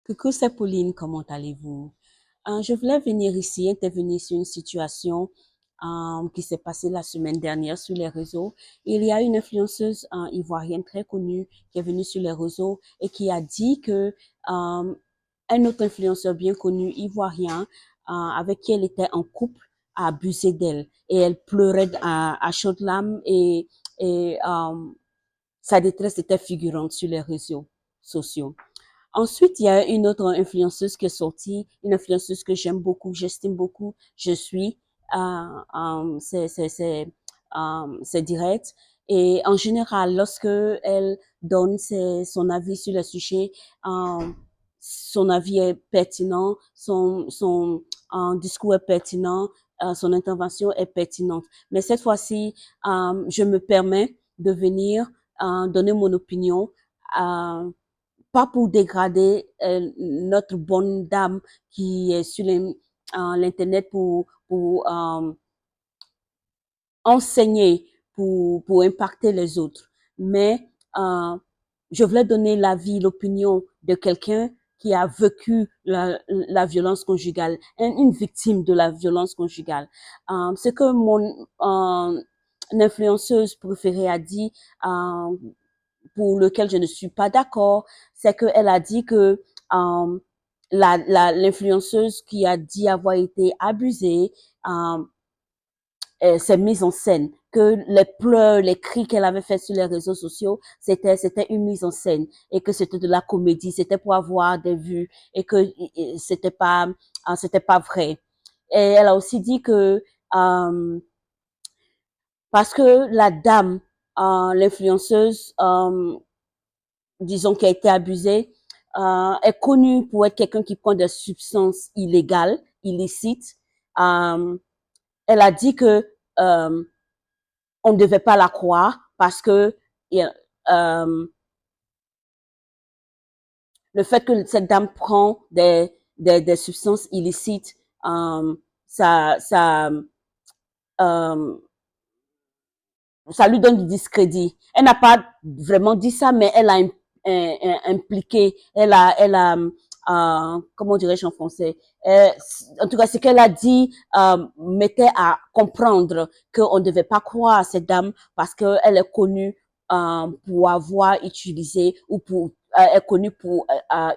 Coucou, c'est Pauline, comment allez-vous? Je voulais venir ici intervenir sur une situation qui s'est passée la semaine dernière sur les réseaux. Il y a une influenceuse ivoirienne très connue qui est venue sur les réseaux et qui a dit que un autre influenceur bien connu ivoirien avec qui elle était en couple a abusé d'elle et elle pleurait à chaudes larmes et sa détresse était figurante sur les réseaux sociaux. Ensuite, il y a une autre influenceuse qui est sortie, une influenceuse que j'aime beaucoup, j'estime beaucoup, je suis, c'est direct. Et en général, lorsque elle donne son avis sur le sujet, euh, son avis est pertinent, son discours est pertinent, son intervention est pertinente. Mais cette fois-ci, je me permets de venir donner mon opinion. Euh, Pas pour dégrader notre bonne dame qui est sur l'internet pour enseigner, pour impacter les autres. Mais je voulais donner l'avis, l'opinion de quelqu'un qui a vécu la violence conjugale, une victime de la violence conjugale. Ce que mon influenceuse préférée a dit, pour lequel je ne suis pas d'accord, c'est qu'elle a dit que euh, l'influenceuse qui a dit avoir été abusée euh, s'est mise en scène, que les pleurs, les cris qu'elle avait fait sur les réseaux sociaux, c'était une mise en scène et que c'était de la comédie, c'était pour avoir des vues et que c'était pas vrai. Et elle a aussi dit que parce que la dame, l'influenceuse, disons, qui a été abusée, est connue pour être quelqu'un qui prend des substances illégales, illicites. Euh, Elle a dit que on ne devait pas la croire parce que euh, le fait que cette dame prend des substances illicites, ça, ça, euh, ça lui donne du discrédit. Elle n'a pas vraiment dit ça, mais elle a impliqué, comment dirais-je en français, en tout cas, ce qu'elle a dit mettait à comprendre qu'on ne devait pas croire à cette dame parce qu'elle est connue pour avoir utilisé ou pour est connue pour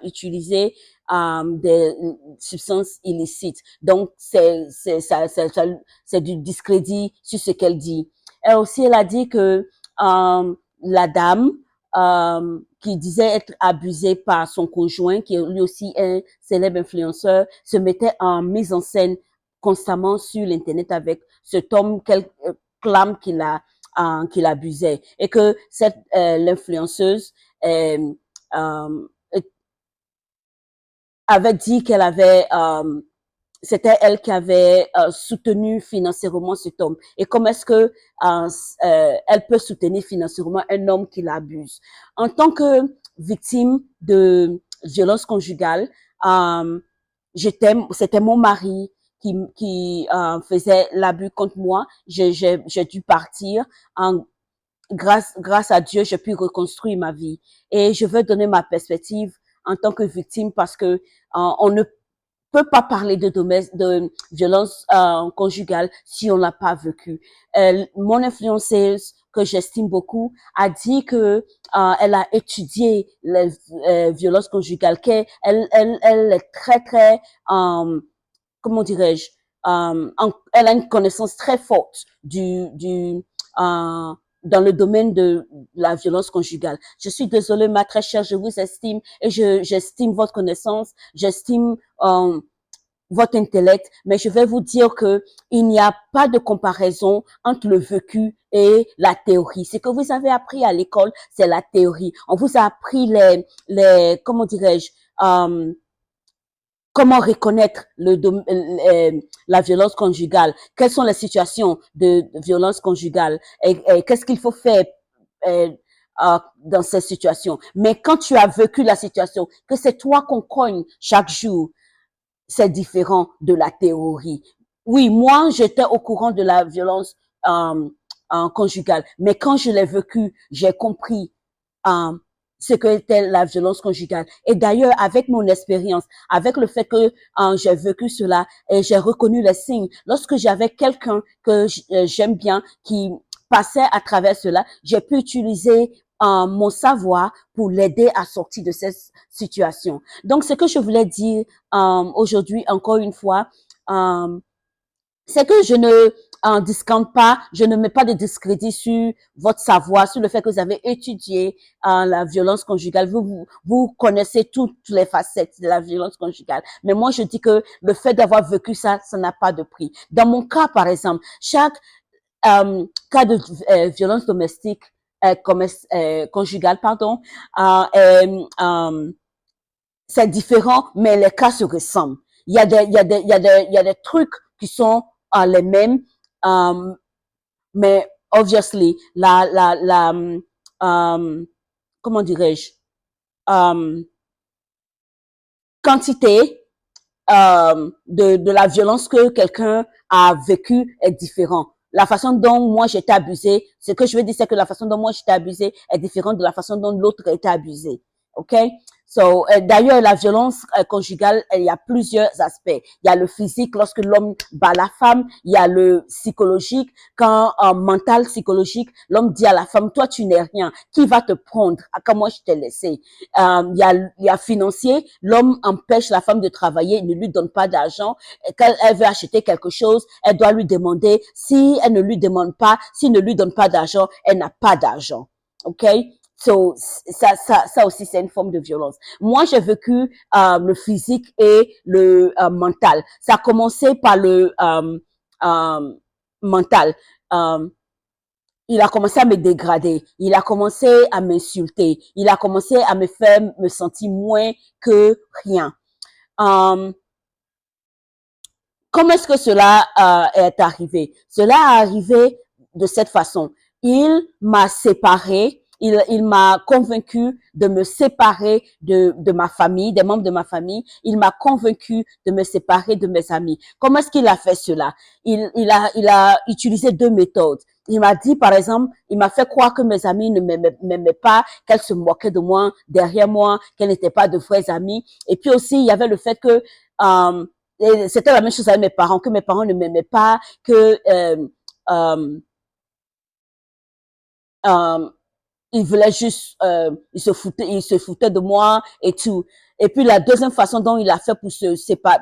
utiliser des substances illicites. Donc, c'est du discrédit sur ce qu'elle dit. Elle aussi, elle a dit que la dame qui disait être abusée par son conjoint, qui est lui aussi un célèbre influenceur, se mettait en mise en scène constamment sur l'internet avec cet homme qu'elle clame qu'il abusait et que cette l'influenceuse euh, avait dit qu'elle avait c'était elle qui avait soutenu financièrement cet homme. Et comment est-ce que elle peut soutenir financièrement un homme qui l'abuse? En tant que victime de violence conjugale, euh, c'était mon mari qui faisait l'abus contre moi. J'ai dû partir. Grâce à Dieu, j'ai pu reconstruire ma vie. Et je veux donner ma perspective en tant que victime parce que on ne peut pas parler de violence conjugale si on l'a pas vécu. Mon influenceuse que j'estime beaucoup a dit que elle a étudié les violences conjugales, elle est très comment dirais-je, elle a une connaissance très forte dans le domaine de la violence conjugale. Je suis désolée, ma très chère, je vous estime et j'estime votre connaissance, j'estime votre intellect, mais je vais vous dire que il n'y a pas de comparaison entre le vécu et la théorie. Ce que vous avez appris à l'école, c'est la théorie. On vous a appris comment dirais-je, comment reconnaître la violence conjugale, quelles sont les situations de violence conjugale et qu'est-ce qu'il faut faire euh, dans ces situations. Mais quand tu as vécu la situation, que c'est toi qu'on cogne chaque jour, c'est différent de la théorie. Oui, moi, j'étais au courant de la violence conjugale, mais quand je l'ai vécu, j'ai compris euh, ce que était la violence conjugale. Et d'ailleurs, avec mon expérience, avec le fait que j'ai vécu cela et j'ai reconnu les signes, lorsque j'avais quelqu'un que j'aime bien qui passait à travers cela, j'ai pu utiliser mon savoir pour l'aider à sortir de cette situation. Donc, ce que je voulais dire aujourd'hui, encore une fois, c'est que je ne discount pas, je ne mets pas de discrédit sur votre savoir, sur le fait que vous avez étudié la violence conjugale. Vous connaissez toutes les facettes de la violence conjugale. Mais moi, je dis que le fait d'avoir vécu ça, ça n'a pas de prix. Dans mon cas, par exemple, chaque cas de violence domestique, conjugale, pardon, c'est différent, mais les cas se ressemblent. Il y a des trucs qui sont les mêmes, um, mais obviously, comment dirais-je, um, quantité de la violence que quelqu'un a vécu est différent. La façon dont moi j'étais abusée, ce que je veux dire, c'est que la façon dont moi j'étais abusée est différente de la façon dont l'autre a été abusé. OK? So, d'ailleurs, la violence conjugale, il y a plusieurs aspects. Il y a le physique, lorsque l'homme bat la femme. Il y a le psychologique, quand mental, psychologique, l'homme dit à la femme, toi, tu n'es rien. Qui va te prendre? Comme moi, je t'ai laissé. Il y a financier, l'homme empêche la femme de travailler, il ne lui donne pas d'argent. Quand elle veut acheter quelque chose, elle doit lui demander. Si elle ne lui demande pas, s'il ne lui donne pas d'argent, elle n'a pas d'argent. OK? So, ça aussi, c'est une forme de violence. Moi, j'ai vécu le physique et le mental. Ça a commencé par le mental. Il a commencé à me dégrader, il a commencé à m'insulter, il a commencé à me faire me sentir moins que rien. Comment est-ce que cela est arrivé? Cela est arrivé de cette façon. Il m'a séparé, il m'a convaincu de me séparer de ma famille, des membres de ma famille. Il m'a convaincu de me séparer de mes amis. Comment est-ce qu'il a fait cela? Il a utilisé deux méthodes. Il m'a dit, par exemple, il m'a fait croire que mes amis ne m'aimaient pas, qu'elles se moquaient de moi, derrière moi, qu'elles n'étaient pas de vrais amis. Et puis aussi, il y avait le fait que c'était la même chose avec mes parents, que mes parents ne m'aimaient pas, que euh, ils voulaient juste, ils se foutaient de moi et tout. Et puis la deuxième façon dont il a fait pour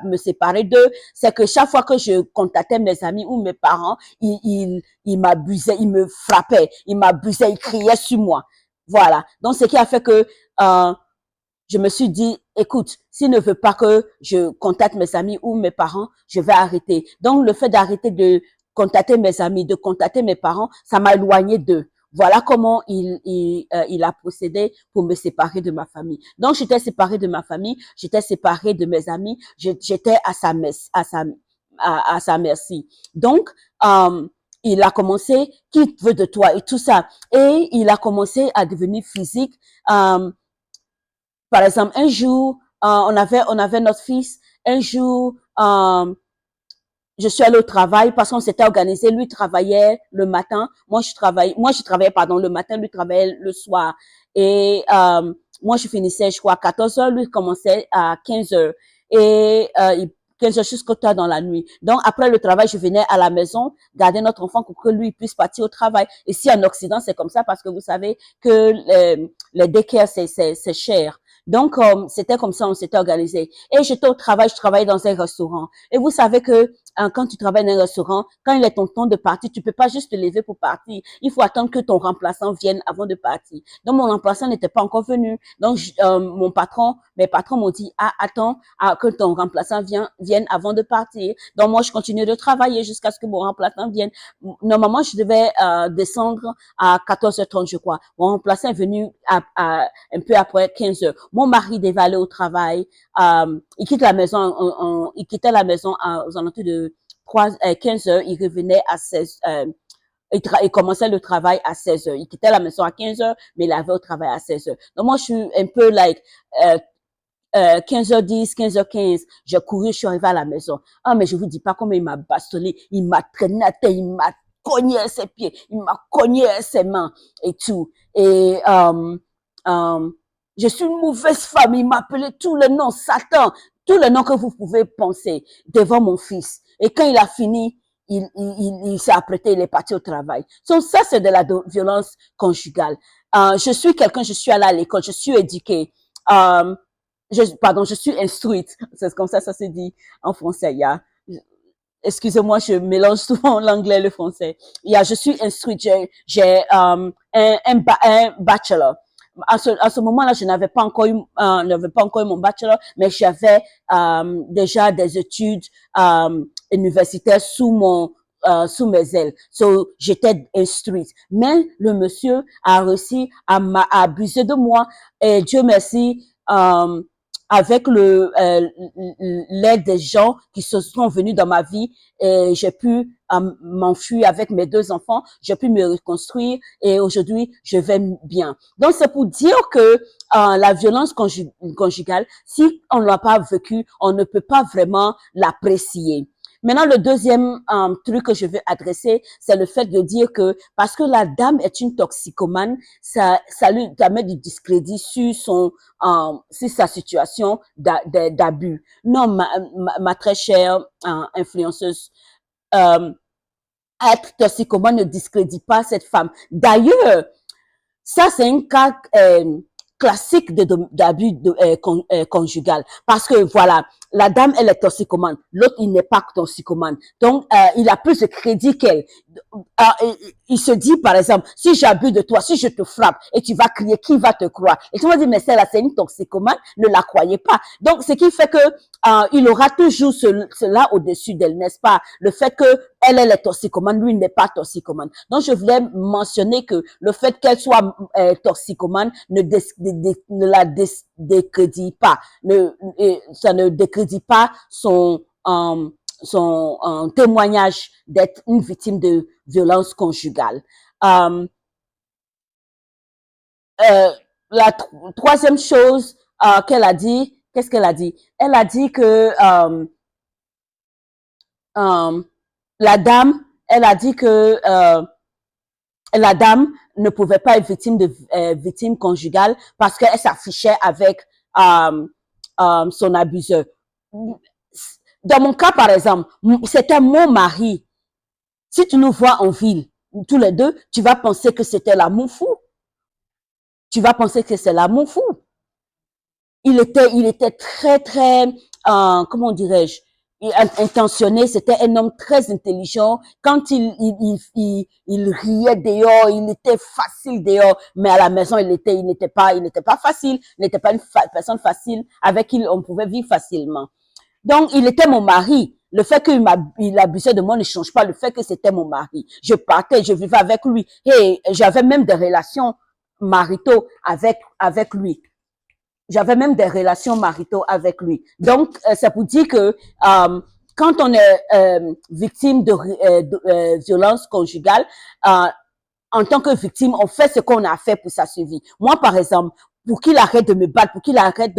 me séparer d'eux, c'est que chaque fois que je contactais mes amis ou mes parents, il m'abusait, il me frappait, il m'abusait, il criait sur moi. Voilà. Donc ce qui a fait que je me suis dit, écoute, s'il ne veut pas que je contacte mes amis ou mes parents, je vais arrêter. Donc, le fait d'arrêter de contacter mes amis, de contacter mes parents, ça m'a éloigné d'eux. Voilà comment il a procédé pour me séparer de ma famille. Donc, j'étais séparée de ma famille, j'étais séparée de mes amis, j'étais à sa merci. Donc, il a commencé, qui veut de toi et tout ça. Et il a commencé à devenir physique. Par exemple, un jour, on avait notre fils. Un jour, je suis allée au travail parce qu'on s'était organisé. Lui travaillait le matin, moi je travaillais pardon le matin, lui travaillait le soir. Et moi je finissais, je crois, à 14 heures, lui commençait à 15 heures. Et 15 heures jusqu'au tard dans la nuit. Donc après le travail, je venais à la maison garder notre enfant pour que lui puisse partir au travail. Ici en Occident, c'est comme ça parce que vous savez que les daycare c'est cher. Donc, c'était comme ça, on s'était organisé. Et j'étais au travail, je travaillais dans un restaurant. Et vous savez que quand tu travailles dans un restaurant, quand il est ton temps de partir, tu peux pas juste te lever pour partir. Il faut attendre que ton remplaçant vienne avant de partir. Donc, mon remplaçant n'était pas encore venu. Donc, mes patrons m'ont dit, ah, attends que ton remplaçant vienne avant de partir. Donc, moi, je continue de travailler jusqu'à ce que mon remplaçant vienne. Normalement, je devais descendre à 14h30, je crois. Mon remplaçant est venu un peu après 15h. Mon mari devait aller au travail. Il quitte la maison, il quittait la maison aux alentours de 15 heures. Il revenait à 16 il commençait le travail à 16 heures. Il quittait la maison à 15 heures, mais il avait au travail à 16 heures. Donc moi, je suis un peu like 15h10, 15h15, j'ai couru, je suis arrivée à la maison. Ah, mais je vous dis pas comment il m'a bastonné, il m'a traîné à terre, il m'a cogné à ses pieds, il m'a cogné à ses mains et tout. Et je suis une mauvaise femme. Il m'appelait tous les noms, Satan, tous les noms que vous pouvez penser devant mon fils. Et quand il a fini, il s'est apprêté, il est parti au travail. Donc ça, c'est de la violence conjugale. Je suis quelqu'un, je suis allée à l'école, je suis éduquée. Je suis instruite. C'est comme ça se dit en français. Excusez-moi, je mélange souvent l'anglais et le français. Je suis instruite, j'ai un bachelor. À ce moment-là, je n'avais pas encore eu, mon bachelor, mais j'avais déjà des études universitaires sous mes ailes. So, j'étais instruite. Mais le monsieur a réussi à abuser de moi et Dieu merci, avec l'aide des gens qui se sont venus dans ma vie, et j'ai pu m'enfuir avec mes 2 enfants, j'ai pu me reconstruire et aujourd'hui je vais bien. Donc c'est pour dire que la violence conjugale, si on ne l'a pas vécue, on ne peut pas vraiment l'apprécier. Maintenant, le deuxième truc que je veux adresser, c'est le fait de dire que parce que la dame est une toxicomane, ça lui permet du discrédit sur sur sa situation d'abus. Non, ma très chère influenceuse, être toxicomane ne discrédite pas cette femme. D'ailleurs, ça, c'est un cas classique d'abus conjugal. Parce que, voilà, la dame, elle est toxicomane. L'autre, il n'est pas toxicomane. Donc, il a plus de crédit qu'elle. Il se dit, par exemple, si j'abuse de toi, si je te frappe et tu vas crier, qui va te croire? Et tu vas dire, mais celle-là, c'est une toxicomane, ne la croyez pas. Donc, ce qui fait que il aura toujours cela au-dessus d'elle, n'est-ce pas? Le fait que elle est toxicomane, lui n'est pas toxicomane. Donc, je voulais mentionner que le fait qu'elle soit toxicomane ne la décrédite pas. Ça ne décrédite pas son témoignage d'être une victime de violence conjugale. La troisième chose qu'elle a dit, qu'est-ce qu'elle a dit? Elle a dit que la dame, elle a dit que la dame ne pouvait pas être victime conjugale parce qu'elle s'affichait avec son abuseur. Dans mon cas, par exemple, c'était mon mari. Si tu nous vois en ville, tous les deux, tu vas penser que c'était l'amour fou. Tu vas penser que c'est l'amour fou. Il était très, très, comment dirais-je, intentionné. C'était un homme très intelligent. Quand il riait dehors, il était facile dehors, mais à la maison, il n'était pas facile. Il n'était pas une personne facile avec qui on pouvait vivre facilement. Donc, il était mon mari. Le fait qu'il abusait de moi ne change pas le fait que c'était mon mari. Je partais, je vivais avec lui. Et j'avais même des relations maritaux avec lui. J'avais même des relations maritaux avec lui. Donc, c'est pour dire que quand on est victime de violence conjugale, en tant que victime, on fait ce qu'on a fait pour sa survie. Moi, par exemple, pour qu'il arrête de me battre, pour qu'il arrête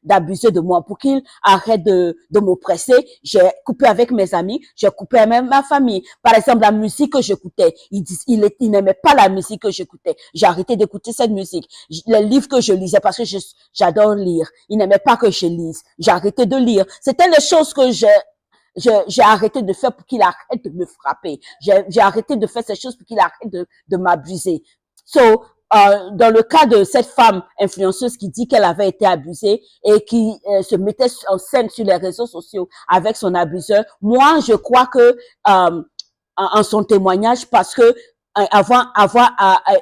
d'abuser de moi, pour qu'il arrête de m'oppresser, j'ai coupé avec mes amis, j'ai coupé avec ma famille. Par exemple, la musique que j'écoutais, il n'aimait pas la musique que j'écoutais. J'ai arrêté d'écouter cette musique. Les livres que je lisais, parce que j'adore lire, il n'aimait pas que je lise. J'ai arrêté de lire. C'était les choses que j'ai arrêté de faire pour qu'il arrête de me frapper. J'ai arrêté de faire ces choses pour qu'il arrête de m'abuser. So, dans le cas de cette femme influenceuse qui dit qu'elle avait été abusée et qui se mettait en scène sur les réseaux sociaux avec son abuseur, moi, je crois que en son témoignage, parce que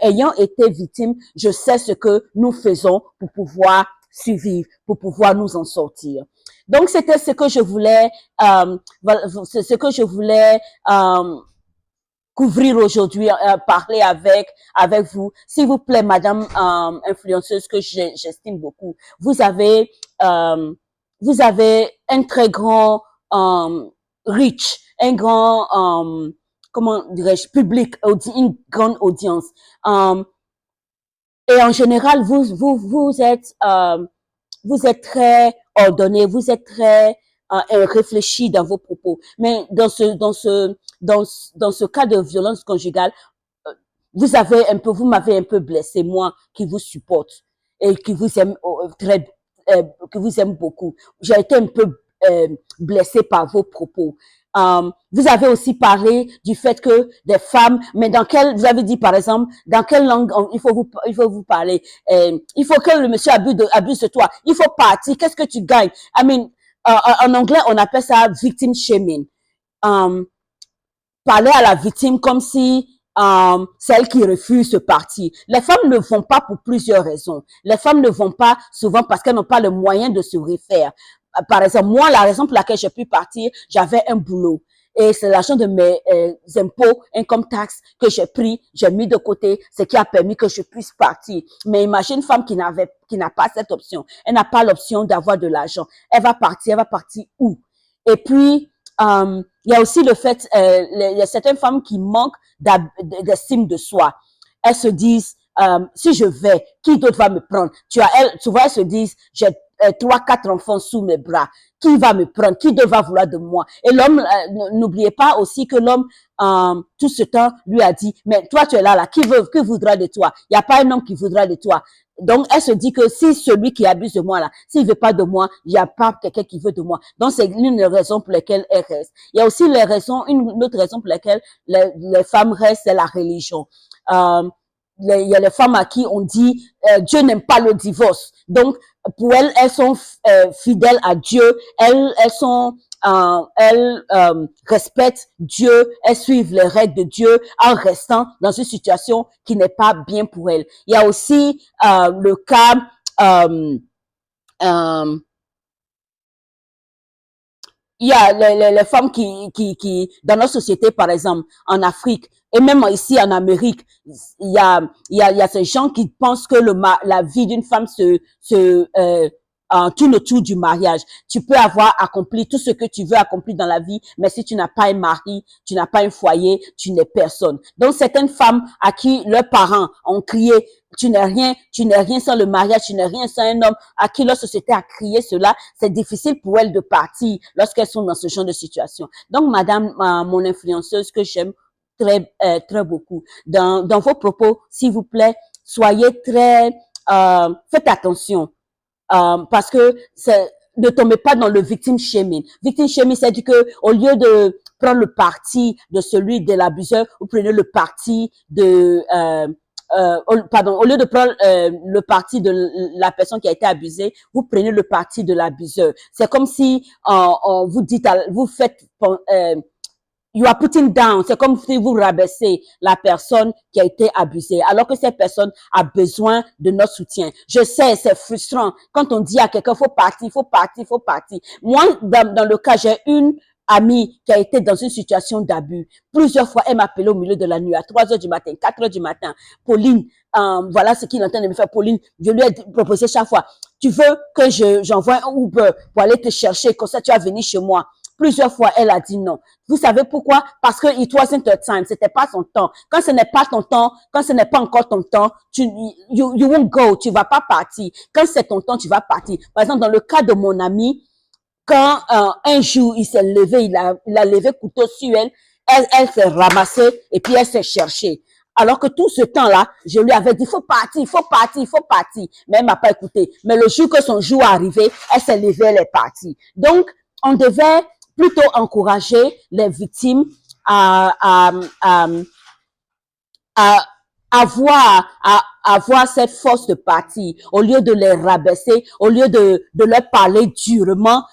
ayant été victime, je sais ce que nous faisons pour pouvoir survivre, pour pouvoir nous en sortir. Donc, c'était ce que je voulais, ce que je voulais couvrir aujourd'hui, parler avec vous. S'il vous plaît, madame influenceuse que j'estime beaucoup, vous avez un très grand reach, un grand comment dirais-je, public, une grande audience. Et en général, vous êtes très ordonné, vous êtes très réfléchi dans vos propos. Mais dans ce cas de violence conjugale, vous m'avez un peu blessé, moi qui vous supporte. et qui vous aime que vous aime beaucoup. J'ai été un peu blessée par vos propos. Vous avez aussi parlé du fait que des femmes, mais vous avez dit par exemple, dans quelle langue il faut vous parler. Il faut que le monsieur abuse de toi. Il faut partir. Qu'est-ce que tu gagnes? I mean, en anglais, on appelle ça victim shaming. Parler à la victime comme si celle qui refuse de partir. Les femmes ne vont pas pour plusieurs raisons. Les femmes ne vont pas souvent parce qu'elles n'ont pas le moyen de se refaire. Par exemple, moi, la raison pour laquelle j'ai pu partir, j'avais un boulot. Et c'est l'argent de mes impôts, income tax que j'ai pris, j'ai mis de côté, ce qui a permis que je puisse partir. Mais imagine une femme qui n'a pas cette option. Elle n'a pas l'option d'avoir de l'argent. Elle va partir où? Et puis, il y a aussi le fait, il y a certaines femmes qui manquent d'estime de soi. Elles se disent, si je vais, qui d'autre va me prendre? Tu vois, elles se disent, j'ai 3-4 enfants sous mes bras. Qui va me prendre? Qui d'autre va vouloir de moi? Et l'homme, n'oubliez pas aussi que l'homme, tout ce temps, lui a dit, mais toi, tu es là, que voudra de toi? Il n'y a pas un homme qui voudra de toi. Donc, elle se dit que si celui qui abuse de moi là, s'il veut pas de moi, il n'y a pas quelqu'un qui veut de moi. Donc, c'est l'une des raisons pour lesquelles elle reste. Il y a aussi une autre raison pour laquelle les femmes restent, c'est la religion. Il y a les femmes à qui on dit Dieu n'aime pas le divorce. Donc, pour elles, elles sont fidèles à Dieu. Elles respectent Dieu, elles suivent les règles de Dieu en restant dans une situation qui n'est pas bien pour elles. Il y a aussi le cas il y a les femmes dans notre société, par exemple, en Afrique, et même ici en Amérique, il y a ces gens qui pensent que la vie d'une femme tourne autour du mariage. Tu peux avoir accompli tout ce que tu veux accomplir dans la vie, mais si tu n'as pas un mari, tu n'as pas un foyer, tu n'es personne. Donc, certaines femmes à qui leurs parents ont crié, tu n'es rien sans le mariage, tu n'es rien sans un homme, à qui leur société a crié cela, c'est difficile pour elles de partir lorsqu'elles sont dans ce genre de situation. Donc, madame, mon influenceuse que j'aime très beaucoup, dans vos propos, s'il vous plaît, soyez faites attention, parce que ne tombez pas dans le victim shaming. Victim shaming, c'est-à-dire que au lieu de prendre le parti de celui de l'abuseur, vous prenez le parti au lieu de prendre le parti de la personne qui a été abusée, vous prenez le parti de l'abuseur. C'est comme si vous dites, vous faites, you are putting down. C'est comme si vous rabaissez la personne qui a été abusée, alors que cette personne a besoin de notre soutien. Je sais, c'est frustrant quand on dit à quelqu'un, faut partir. Moi, dans le cas, j'ai une amie qui a été dans une situation d'abus. Plusieurs fois, elle m'appelait au milieu de la nuit, à 3 heures du matin, 4 heures du matin. Pauline, voilà ce qu'il est en train de me faire. Pauline, je lui ai proposé chaque fois, tu veux que j'envoie un Uber pour aller te chercher, comme ça tu vas venir chez moi. Plusieurs fois, elle a dit non. Vous savez pourquoi? Parce que it wasn't her time. C'était pas son temps. Quand ce n'est pas ton temps, quand ce n'est pas encore ton temps, you won't go. Tu vas pas partir. Quand c'est ton temps, tu vas partir. Par exemple, dans le cas de mon ami, quand un jour il s'est levé, il a levé couteau sur elle s'est ramassée et puis elle s'est cherchée. Alors que tout ce temps-là, je lui avais dit, il faut partir. Mais elle m'a pas écouté. Mais le jour que son jour est arrivé, elle s'est levée, elle est partie. Donc, on devait plutôt encourager les victimes à avoir cette force de partir, au lieu de les rabaisser, au lieu de leur parler durement,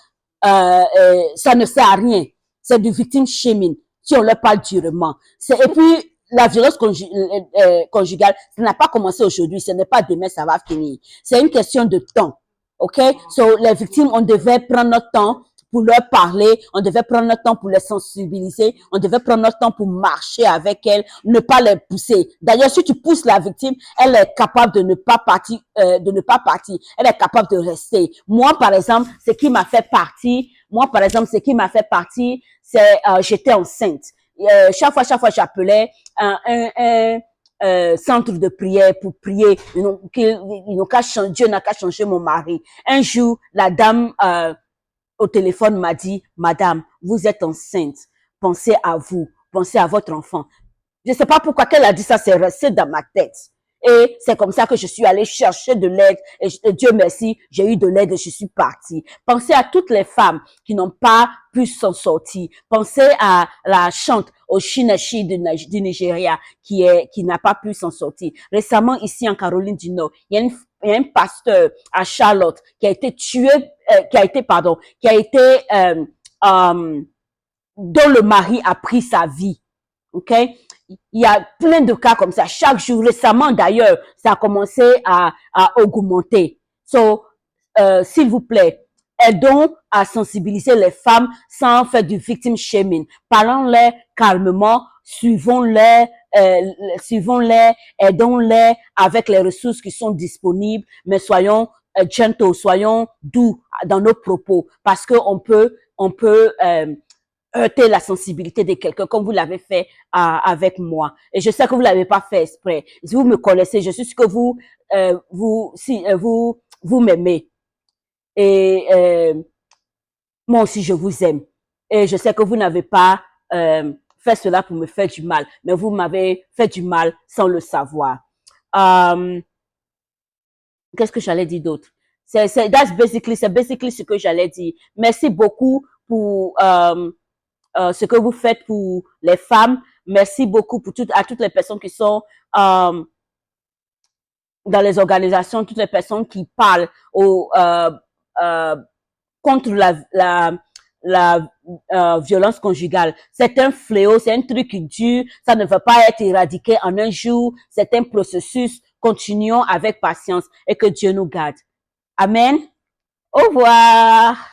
ça ne sert à rien. C'est du victim shaming si on leur parle durement. Et puis, la violence conjugale, ça n'a pas commencé aujourd'hui, ce n'est pas demain, ça va finir. C'est une question de temps. OK? So, les victimes, on devait prendre notre temps pour leur parler, on devait prendre notre temps pour les sensibiliser, on devait prendre notre temps pour marcher avec elles, ne pas les pousser. D'ailleurs, si tu pousses la victime, elle est capable de ne pas partir, Elle est capable de rester. Moi, par exemple, ce qui m'a fait partir, c'est j'étais enceinte. Chaque fois, j'appelais un centre de prière pour prier. Dieu n'a qu'à changer mon mari. Un jour, la dame au téléphone m'a dit, madame, vous êtes enceinte. Pensez à vous. Pensez à votre enfant. Je ne sais pas pourquoi qu'elle a dit ça, c'est resté dans ma tête. Et c'est comme ça que je suis allée chercher de l'aide. Et Dieu merci, j'ai eu de l'aide et je suis partie. Pensez à toutes les femmes qui n'ont pas pu s'en sortir. Pensez à la chante au Shinashi du Nigeria qui n'a pas pu s'en sortir. Récemment, ici en Caroline du Nord, il y a un pasteur à Charlotte qui a été tué, dont le mari a pris sa vie. OK? Il y a plein de cas comme ça. Chaque jour, récemment d'ailleurs, ça a commencé à augmenter. So, s'il vous plaît, aidons à sensibiliser les femmes sans faire du victim shaming. Parlons-les calmement, suivons-les, aidons-les avec les ressources qui sont disponibles, mais soyons gentle, soyons doux dans nos propos, parce que on peut heurter la sensibilité de quelqu'un comme vous l'avez fait avec moi. Et je sais que vous l'avez pas fait exprès. Si vous me connaissez, je suis sûre que vous m'aimez. Et moi aussi, je vous aime. Et je sais que vous n'avez pas fait cela pour me faire du mal, mais vous m'avez fait du mal sans le savoir. Qu'est-ce que j'allais dire d'autre? C'est basically ce que j'allais dire. Merci beaucoup pour ce que vous faites pour les femmes. Merci beaucoup pour à toutes les personnes qui sont dans les organisations, toutes les personnes qui parlent contre la violence conjugale. C'est un fléau, c'est un truc qui dure, ça ne va pas être éradiqué en un jour, c'est un processus. Continuons avec patience et que Dieu nous garde. Amen. Au revoir.